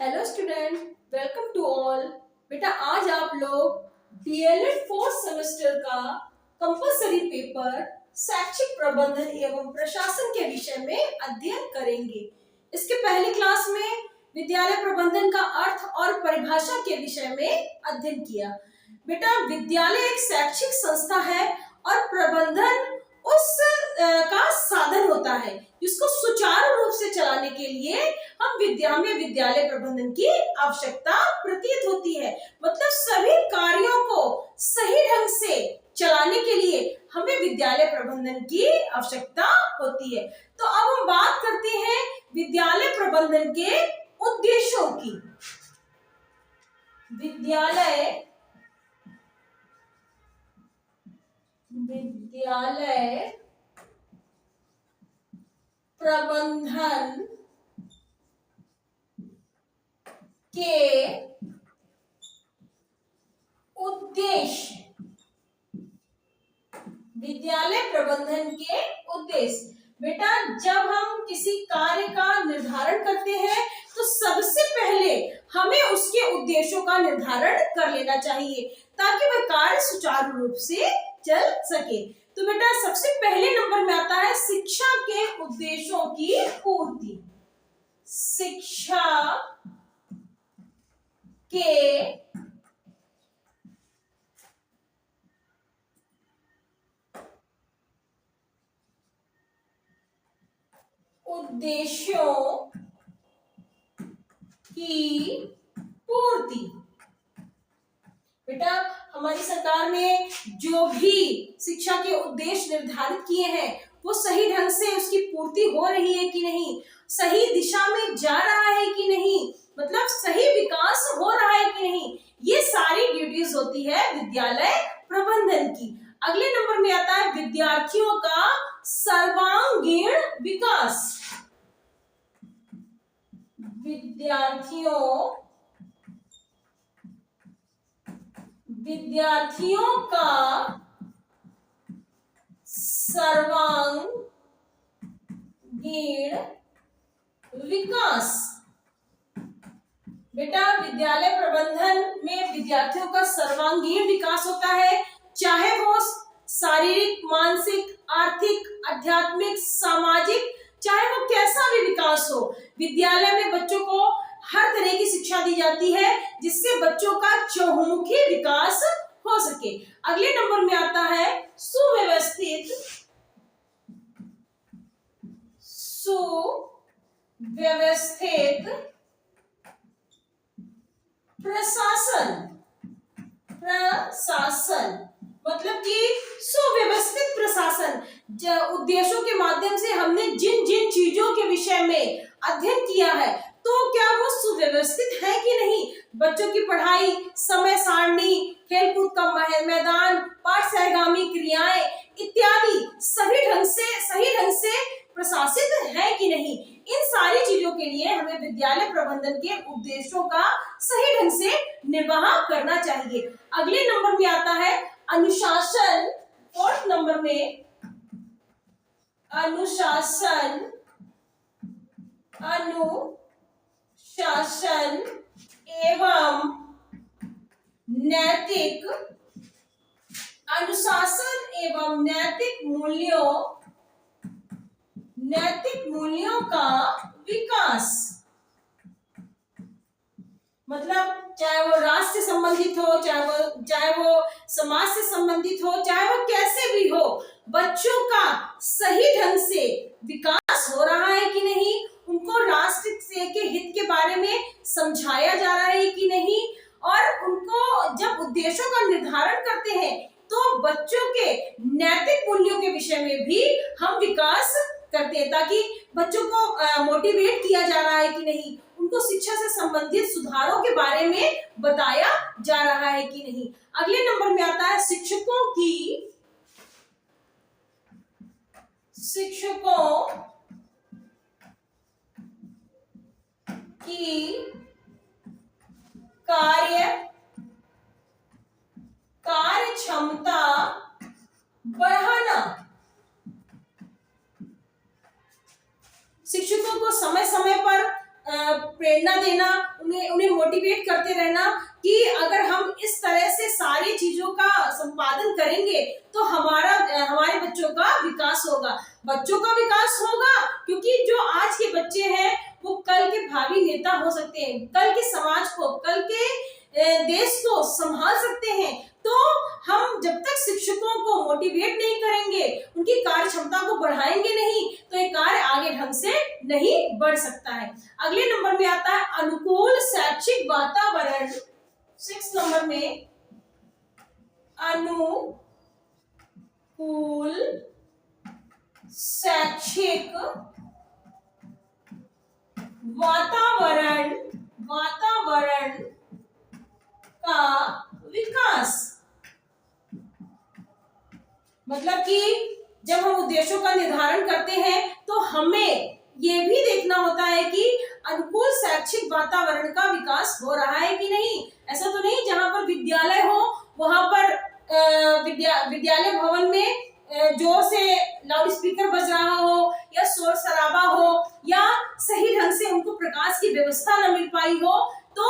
Hello student, welcome to all. बेटा आज आप लोग डीएलएड फोर्थ सेमेस्टर का कंपलसरी पेपर शैक्षिक प्रबंधन एवं प्रशासन के विषय में अध्ययन करेंगे। इसके पहली क्लास में विद्यालय प्रबंधन का अर्थ और परिभाषा के विषय में अध्ययन किया। बेटा विद्यालय एक शैक्षिक संस्था है और प्रबंधन उस का साधन होता है जिसको सुचारू रूप से चलाने के लिए हमें विद्यालय प्रबंधन की आवश्यकता प्रतीत होती है। मतलब सभी कार्यों को सही ढंग से चलाने के लिए हमें विद्यालय प्रबंधन की आवश्यकता होती है। तो अब हम बात करते हैं विद्यालय प्रबंधन के उद्देश्यों की। विद्यालय प्रबंधन के उद्देश्य। विद्यालय प्रबंधन के उद्देश्य बेटा जब हम किसी कार्य का निर्धारण करते हैं तो सबसे पहले हमें उसके उद्देश्यों का निर्धारण कर लेना चाहिए ताकि वह कार्य सुचारू रूप से चल सके। तो बेटा सबसे पहले नंबर में आता है शिक्षा के उद्देश्यों की पूर्ति। शिक्षा के उद्देश्यों की पूर्ति। बेटा हमारी सरकार ने जो भी शिक्षा के उद्देश्य निर्धारित किए हैं वो सही ढंग से उसकी पूर्ति हो रही है कि नहीं, सही दिशा में जा रहा है कि नहीं, मतलब सही विकास हो रहा है कि नहीं, ये सारी ड्यूटीज होती है विद्यालय प्रबंधन की। अगले नंबर में आता है विद्यार्थियों का सर्वांगीण विकास। विद्यार्थियों का सर्वांगीण विकास। बेटा विद्यालय प्रबंधन में विद्यार्थियों का सर्वांगीण विकास होता है, चाहे वो शारीरिक, मानसिक, आर्थिक, आध्यात्मिक, सामाजिक, चाहे वो कैसा भी विकास हो। विद्यालय में बच्चों को हर तरह की शिक्षा दी जाती है जिससे बच्चों का चहुमुखी विकास हो सके। अगले नंबर में आता है सुव्यवस्थित प्रशासन। मतलब कि सुव्यवस्थित प्रशासन उद्देश्यों के माध्यम से हमने जिन जिन चीजों के विषय में अध्ययन किया है तो क्या वो सुव्यवस्थित है कि नहीं। बच्चों की पढ़ाई, समय सारणी, खेलकूद का मैदान, पाठ सहगामी क्रियाएं इत्यादि सही ढंग से प्रशासित है कि नहीं। इन सारी चीजों के लिए हमें विद्यालय प्रबंधन के उद्देश्यों का सही ढंग से निर्वाह करना चाहिए। अगले नंबर में आता है अनुशासन। फोर्थ नंबर में अनुशासन एवं नैतिक मूल्यों का विकास। मतलब चाहे वो राष्ट्र से संबंधित हो, चाहे वो समाज से संबंधित हो, चाहे वो कैसे भी हो, बच्चों का सही ढंग से विकास हो रहा है कि नहीं, उनको राष्ट्र के हित के बारे में समझाया जा रहा है कि नहीं, और उनको जब उद्देश्यों का निर्धारण करते हैं तो बच्चों के नैतिक मूल्यों के विषय में भी हम विकास करते हैं ताकि बच्चों को मोटिवेट किया जा रहा है कि नहीं, उनको शिक्षा से संबंधित सुधारों के बारे में बताया जा रहा है कि नहीं। अगले नंबर में आता है शिक्षकों की कार्य क्षमता बढ़ाना। शिक्षकों को समय समय पर प्रेरणा देना, उन्हें उन्हें मोटिवेट करते रहना कि अगर हम इस तरह से सारी चीजों का संपादन करेंगे तो हमारे बच्चों का विकास होगा। बच्चों का विकास होगा क्योंकि जो आज के बच्चे हैं वो कल के भावी नेता हो सकते हैं, कल के समाज को, कल के देश को संभाल सकते हैं। तो हम जब तक शिक्षकों को मोटिवेट नहीं करेंगे, उनकी कार्य क्षमता को बढ़ाएंगे नहीं, तो ये कार्य आगे ढंग से नहीं बढ़ सकता है। अगले नंबर में आता है अनुकूल शैक्षिक वातावरण। 6 नंबर में अनुकूल शैक्षिक वातावरण का विकास। मतलब कि जब हम उद्देश्यों का निर्धारण करते हैं तो हमें ये भी देखना होता है कि अनुकूल शैक्षिक वातावरण का विकास हो रहा है कि नहीं। ऐसा तो नहीं जहां पर विद्यालय हो वहां पर विद्यालय भवन में जोर से लाउड स्पीकर बज रहा हो या शोर शराबा हो या सही ढंग से उनको प्रकाश की व्यवस्था न मिल पाई हो, तो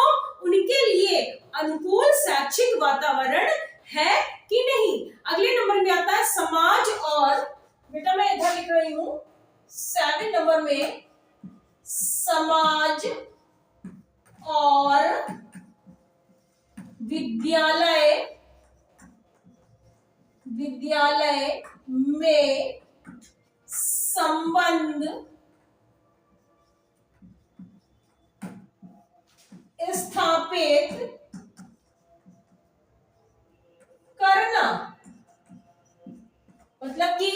उनके लिए अनुकूल शैक्षिक वातावरण है कि नहीं। अगले नंबर में आता है समाज और, बेटा मैं इधर लिख रही हूं 7 नंबर में, समाज और विद्यालय में संबंध स्थापित करना। मतलब कि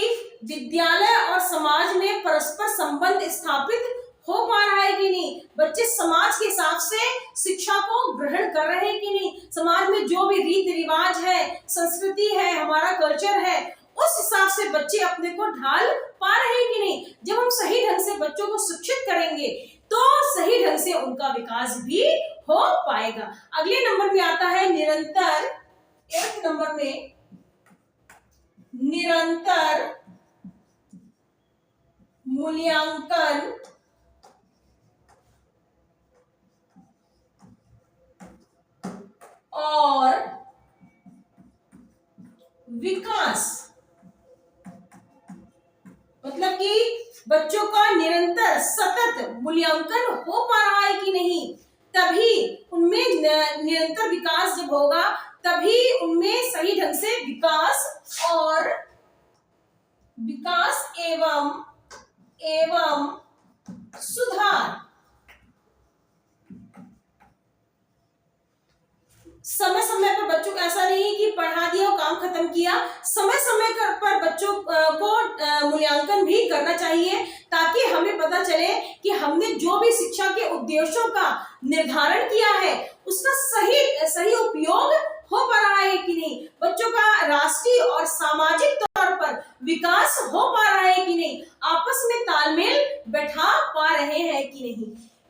विद्यालय और समाज में परस्पर संबंध स्थापित हो पा रहा है कि नहीं, बच्चे समाज के हिसाब से शिक्षा को ग्रहण कर रहे हैं कि नहीं, समाज में जो भी रीति रिवाज है, संस्कृति है, हमारा कल्चर है, उस हिसाब से बच्चे अपने को ढाल पा रहे हैं कि नहीं। जब हम सही ढंग से बच्चों को शिक्षित करेंगे तो सही ढंग से उनका विकास भी हो पाएगा। अगले नंबर में आता है निरंतर। 8 नंबर में निरंतर मूल्यांकन और विकास। मतलब कि बच्चों का निरंतर सतत मूल्यांकन हो पा रहा है कि नहीं, तभी उनमें निरंतर विकास जब होगा तभी उनमें सही ढंग से विकास एवं सुधार। समय समय पर बच्चों को, ऐसा नहीं कि पढ़ा दिया और काम खत्म किया, समय समय पर बच्चों को मूल्यांकन भी करना चाहिए ताकि हमें पता चले कि हमने जो भी शिक्षा के उद्देश्यों का निर्धारण किया है उसका सही उपयोग हो पा रहा है कि नहीं, बच्चों का राष्ट्रीय और सामाजिक तौर पर विकास हो पा रहा है कि नहीं, आपस में तालमेल बैठा पा रहे हैं कि नहीं।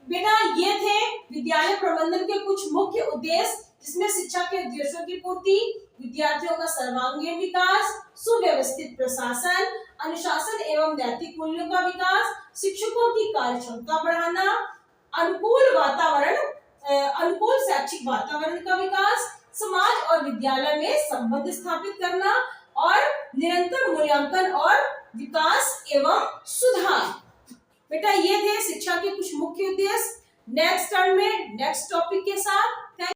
बेटा ये थे विद्यालय प्रबंधन के कुछ मुख्य उद्देश्य, जिसमें शिक्षा के उद्देश्यों की पूर्ति, विद्यार्थियों का सर्वांगीण विकास, सुव्यवस्थित प्रशासन, अनुशासन एवं नैतिक मूल्यों का विकास, शिक्षकों की कार्यक्षमता बढ़ाना, अनुकूल शैक्षिक वातावरण का विकास, समाज और विद्यालय में संबंध स्थापित करना और निरंतर मूल्यांकन और विकास एवं सुधार। बेटा ये थे शिक्षा के कुछ मुख्य उद्देश्य। नेक्स्ट टर्न में नेक्स्ट टॉपिक के साथ